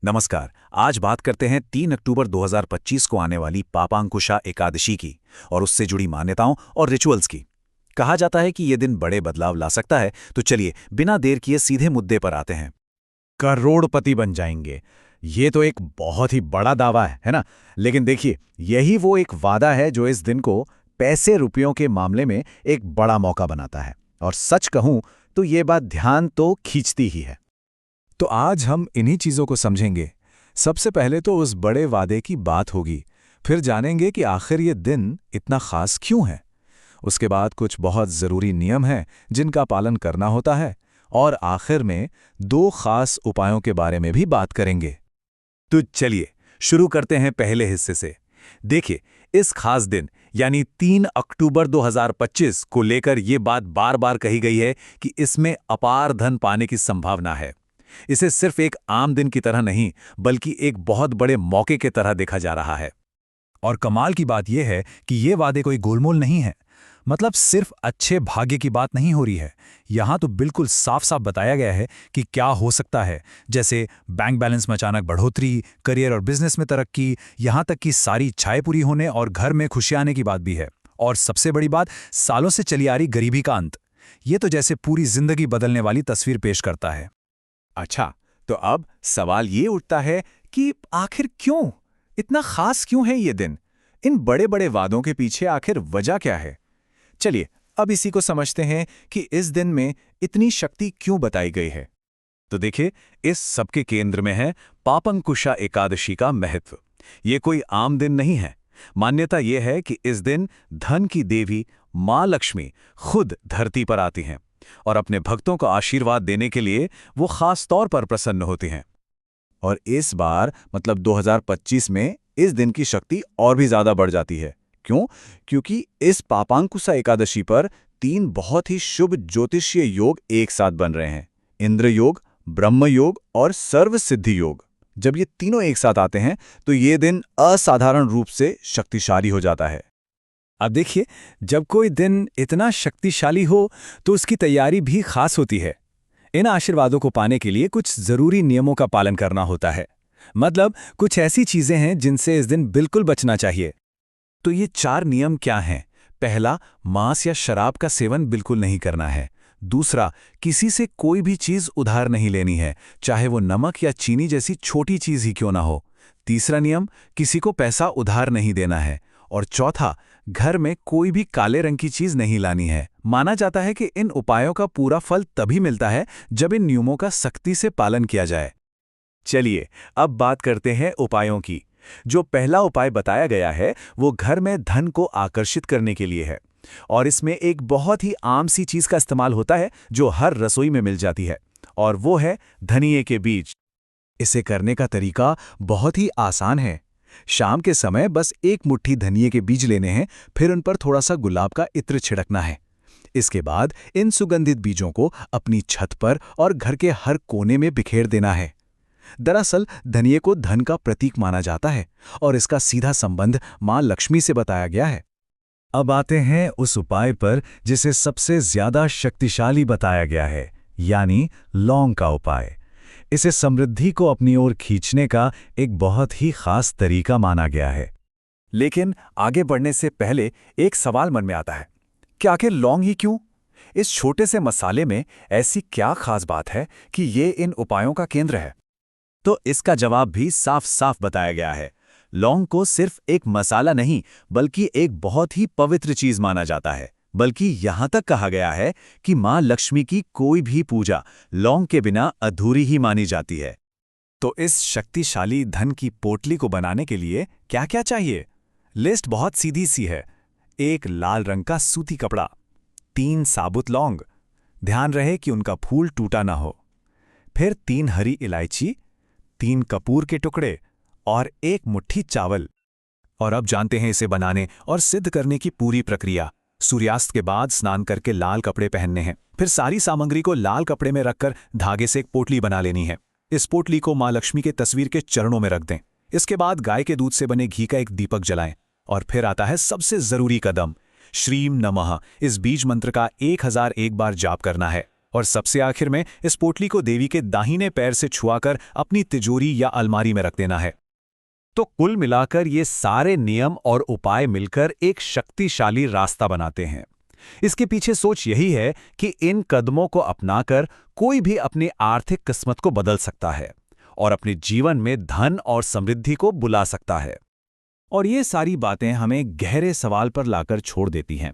नमस्कार। आज बात करते हैं 3 अक्टूबर 2025 को आने वाली पापांकुशा एकादशी की और उससे जुड़ी मान्यताओं और रिचुअल्स की। कहा जाता है कि ये दिन बड़े बदलाव ला सकता है, तो चलिए बिना देर किए सीधे मुद्दे पर आते हैं। करोड़पति बन जाएंगे। ये तो एक बहुत ही बड़ा दावा है ना? लेकिन देखिए, यही वो एक वादा है जो इस दिन को पैसे रुपयों के मामले में एक बड़ा मौका बनाता है। और सच कहूं तो ये बात ध्यान तो खींचती ही है। तो आज हम इन्हीं चीज़ों को समझेंगे। सबसे पहले तो उस बड़े वादे की बात होगी, फिर जानेंगे कि आखिर ये दिन इतना खास क्यों है। उसके बाद कुछ बहुत ज़रूरी नियम हैं जिनका पालन करना होता है, और आखिर में 2 खास उपायों के बारे में भी बात करेंगे। तो चलिए शुरू करते हैं पहले हिस्से से। देखिए, इस खास दिन यानी 3 अक्टूबर 2025 को लेकर ये बात बार बार कही गई है कि इसमें अपार धन पाने की संभावना है। इसे सिर्फ एक आम दिन की तरह नहीं, बल्कि एक बहुत बड़े मौके की तरह देखा जा रहा है। और कमाल की बात यह है कि ये वादे कोई गोलमोल नहीं है। मतलब सिर्फ अच्छे भाग्य की बात नहीं हो रही है। यहाँ तो बिल्कुल साफ साफ बताया गया है कि क्या हो सकता है, जैसे बैंक बैलेंस में अचानक बढ़ोतरी, करियर और बिजनेस में तरक्की, यहाँ तक कि सारी इच्छाएं पूरी होने और घर में खुशियां आने की बात भी है। और सबसे बड़ी बात, सालों से चली आ रही गरीबी का अंत। ये तो जैसे पूरी जिंदगी बदलने वाली तस्वीर पेश करता है। अच्छा, तो अब सवाल ये उठता है कि आखिर क्यों इतना खास क्यों है ये दिन? इन बड़े बड़े वादों के पीछे आखिर वजह क्या है? चलिए अब इसी को समझते हैं कि इस दिन में इतनी शक्ति क्यों बताई गई है। तो देखिए, इस सबके केंद्र में है पापंकुशा एकादशी का महत्व। ये कोई आम दिन नहीं है। मान्यता यह है कि इस दिन धन की देवी मां लक्ष्मी खुद धरती पर आती हैं और अपने भक्तों को आशीर्वाद देने के लिए वो खास तौर पर प्रसन्न होती हैं। और इस बार मतलब 2025 में इस दिन की शक्ति और भी ज्यादा बढ़ जाती है। क्यों? क्योंकि इस पापांकुशा एकादशी पर 3 बहुत ही शुभ ज्योतिषीय योग एक साथ बन रहे हैं। इंद्र योग, ब्रह्म योग और सर्व सिद्धि योग। जब ये तीनों एक साथ आते हैं तो ये दिन असाधारण रूप से शक्तिशाली हो जाता है। अब देखिए, जब कोई दिन इतना शक्तिशाली हो तो उसकी तैयारी भी खास होती है। इन आशीर्वादों को पाने के लिए कुछ जरूरी नियमों का पालन करना होता है। मतलब कुछ ऐसी चीजें हैं जिनसे इस दिन बिल्कुल बचना चाहिए। तो ये 4 नियम क्या हैं? पहला, मांस या शराब का सेवन बिल्कुल नहीं करना है। दूसरा, किसी से कोई भी चीज उधार नहीं लेनी है, चाहे वो नमक या चीनी जैसी छोटी चीज ही क्यों ना हो। तीसरा नियम, किसी को पैसा उधार नहीं देना है। और चौथा, घर में कोई भी काले रंग की चीज नहीं लानी है। माना जाता है कि इन उपायों का पूरा फल तभी मिलता है जब इन नियमों का सख्ती से पालन किया जाए। चलिए अब बात करते हैं उपायों की। जो पहला उपाय बताया गया है वो घर में धन को आकर्षित करने के लिए है, और इसमें एक बहुत ही आम सी चीज का इस्तेमाल होता है जो हर रसोई में मिल जाती है, और वो है धनिये के बीज। इसे करने का तरीका बहुत ही आसान है। शाम के समय बस 1 मुट्ठी धनिये के बीज लेने हैं, फिर उन पर थोड़ा सा गुलाब का इत्र छिड़कना है। इसके बाद इन सुगंधित बीजों को अपनी छत पर और घर के हर कोने में बिखेर देना है। दरअसल धनिये को धन का प्रतीक माना जाता है और इसका सीधा संबंध मां लक्ष्मी से बताया गया है। अब आते हैं उस उपाय पर जिसे सबसे ज्यादा शक्तिशाली बताया गया है, यानी लौंग का उपाय। इसे समृद्धि को अपनी ओर खींचने का एक बहुत ही खास तरीका माना गया है। लेकिन आगे बढ़ने से पहले एक सवाल मन में आता है कि आखिर लौंग ही क्यों? इस छोटे से मसाले में ऐसी क्या खास बात है कि ये इन उपायों का केंद्र है? तो इसका जवाब भी साफ साफ बताया गया है। लौंग को सिर्फ एक मसाला नहीं, बल्कि एक बहुत ही पवित्र चीज माना जाता है। बल्कि यहां तक कहा गया है कि मां लक्ष्मी की कोई भी पूजा लौंग के बिना अधूरी ही मानी जाती है। तो इस शक्तिशाली धन की पोटली को बनाने के लिए क्या-क्या चाहिए? लिस्ट बहुत सीधी सी है। 1 लाल रंग का सूती कपड़ा, 3 साबुत लौंग, ध्यान रहे कि उनका फूल टूटा ना हो, फिर 3 हरी इलायची, 3 कपूर के टुकड़े और 1 मुट्ठी चावल। और अब जानते हैं इसे बनाने और सिद्ध करने की पूरी प्रक्रिया। सूर्यास्त के बाद स्नान करके लाल कपड़े पहनने हैं। फिर सारी सामग्री को लाल कपड़े में रखकर धागे से एक पोटली बना लेनी है। इस पोटली को मां लक्ष्मी के तस्वीर के चरणों में रख दें। इसके बाद गाय के दूध से बने घी का एक दीपक जलाएं। और फिर आता है सबसे जरूरी कदम, श्रीम नमः। इस बीज मंत्र का 1001 बार जाप करना है। और सबसे आखिर में इस पोटली को देवी के दाहिने पैर से छुआकर अपनी तिजोरी या अलमारी में रख देना है। तो कुल मिलाकर ये सारे नियम और उपाय मिलकर एक शक्तिशाली रास्ता बनाते हैं। इसके पीछे सोच यही है कि इन कदमों को अपनाकर कोई भी अपनी आर्थिक किस्मत को बदल सकता है और अपने जीवन में धन और समृद्धि को बुला सकता है। और ये सारी बातें हमें गहरे सवाल पर लाकर छोड़ देती हैं।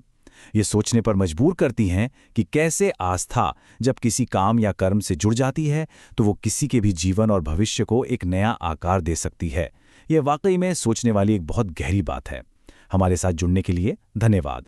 ये सोचने पर मजबूर करती हैं कि कैसे आस्था जब किसी काम या कर्म से जुड़ जाती है तो वो किसी के भी जीवन और भविष्य को एक नया आकार दे सकती है। ये वाकई में सोचने वाली एक बहुत गहरी बात है। हमारे साथ जुड़ने के लिए धन्यवाद।